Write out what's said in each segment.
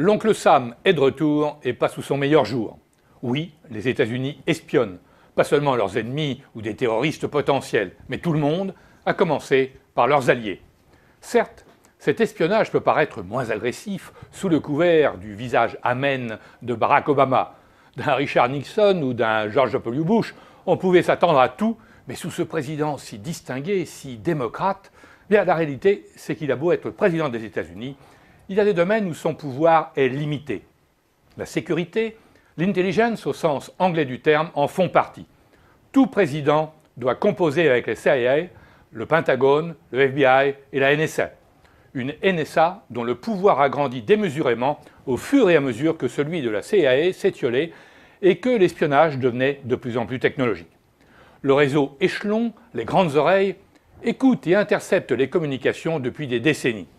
L'oncle Sam est de retour et pas sous son meilleur jour. Oui, les États-Unis espionnent, pas seulement leurs ennemis ou des terroristes potentiels, mais tout le monde, à commencer par leurs alliés. Certes, cet espionnage peut paraître moins agressif sous le couvert du visage amène de Barack Obama. D'un Richard Nixon ou d'un George W. Bush, on pouvait s'attendre à tout, mais sous ce président si distingué, si démocrate, bien la réalité, c'est qu'il a beau être président des États-Unis, il y a des domaines où son pouvoir est limité. La sécurité, l'intelligence au sens anglais du terme en font partie. Tout président doit composer avec les CIA, le Pentagone, le FBI et la NSA. Une NSA dont le pouvoir a grandi démesurément au fur et à mesure que celui de la CIA s'étiolait et que l'espionnage devenait de plus en plus technologique. Le réseau Échelon, les grandes oreilles, écoute et intercepte les communications depuis des décennies.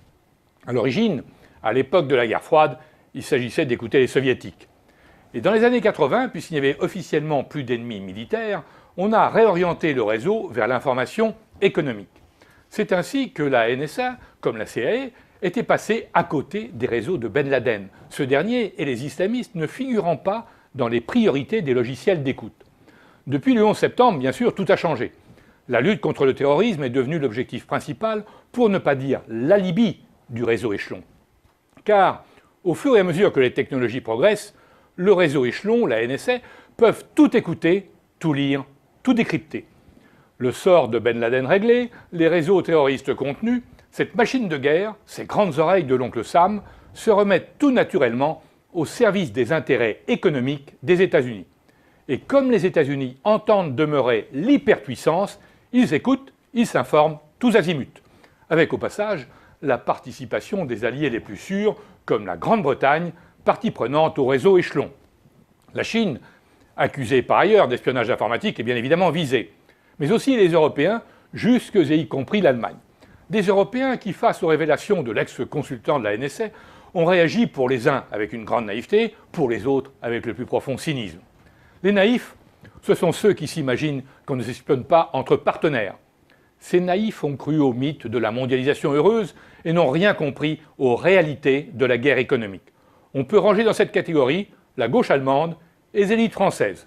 À l'origine, à l'époque de la guerre froide, il s'agissait d'écouter les soviétiques. Et dans les années 80, puisqu'il n'y avait officiellement plus d'ennemis militaires, on a réorienté le réseau vers l'information économique. C'est ainsi que la NSA, comme la CIA, était passée à côté des réseaux de Ben Laden, ce dernier et les islamistes ne figurant pas dans les priorités des logiciels d'écoute. Depuis le 11 septembre, bien sûr, tout a changé. La lutte contre le terrorisme est devenue l'objectif principal, pour ne pas dire l'alibi du réseau Échelon. Car, au fur et à mesure que les technologies progressent, le réseau Échelon, la NSA, peuvent tout écouter, tout lire, tout décrypter. Le sort de Ben Laden réglé, les réseaux terroristes contenus, cette machine de guerre, ces grandes oreilles de l'oncle Sam, se remettent tout naturellement au service des intérêts économiques des États-Unis. Et comme les États-Unis entendent demeurer l'hyperpuissance, ils écoutent, ils s'informent tous azimuts. Avec au passage la participation des alliés les plus sûrs, comme la Grande-Bretagne, partie prenante au réseau Échelon. La Chine, accusée par ailleurs d'espionnage informatique, est bien évidemment visée. Mais aussi les Européens, jusque et y compris l'Allemagne. Des Européens qui, face aux révélations de l'ex-consultant de la NSA, ont réagi pour les uns avec une grande naïveté, pour les autres avec le plus profond cynisme. Les naïfs, ce sont ceux qui s'imaginent qu'on ne s'espionne pas entre partenaires. Ces naïfs ont cru au mythe de la mondialisation heureuse et n'ont rien compris aux réalités de la guerre économique. On peut ranger dans cette catégorie la gauche allemande et les élites françaises.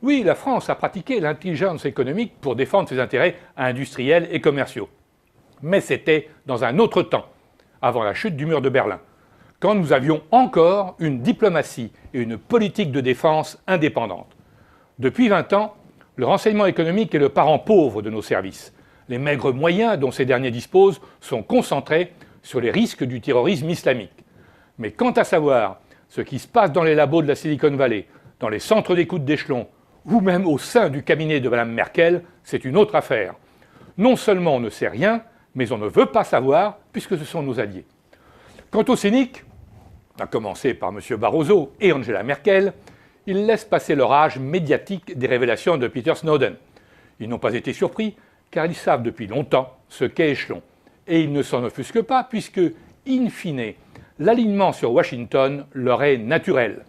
Oui, la France a pratiqué l'intelligence économique pour défendre ses intérêts industriels et commerciaux. Mais c'était dans un autre temps, avant la chute du mur de Berlin, quand nous avions encore une diplomatie et une politique de défense indépendantes. Depuis 20 ans, le renseignement économique est le parent pauvre de nos services. Les maigres moyens dont ces derniers disposent sont concentrés sur les risques du terrorisme islamique. Mais quant à savoir ce qui se passe dans les labos de la Silicon Valley, dans les centres d'écoute d'Échelon, ou même au sein du cabinet de Mme Merkel, c'est une autre affaire. Non seulement on ne sait rien, mais on ne veut pas savoir, puisque ce sont nos alliés. Quant aux cyniques, à commencer par M. Barroso et Angela Merkel, ils laissent passer l'orage médiatique des révélations de Peter Snowden. Ils n'ont pas été surpris, car ils savent depuis longtemps ce qu'est Échelon. Et ils ne s'en offusquent pas, puisque, in fine, l'alignement sur Washington leur est naturel.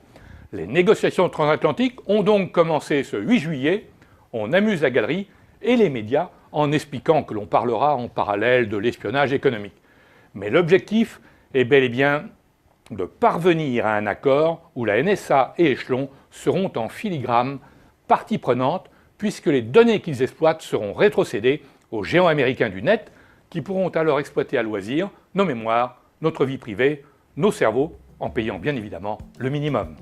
Les négociations transatlantiques ont donc commencé ce 8 juillet, on amuse la galerie et les médias en expliquant que l'on parlera en parallèle de l'espionnage économique. Mais l'objectif est bel et bien de parvenir à un accord où la NSA et Échelon seront en filigrane partie prenante, puisque les données qu'ils exploitent seront rétrocédées aux géants américains du net, qui pourront alors exploiter à loisir nos mémoires, notre vie privée, nos cerveaux, en payant bien évidemment le minimum.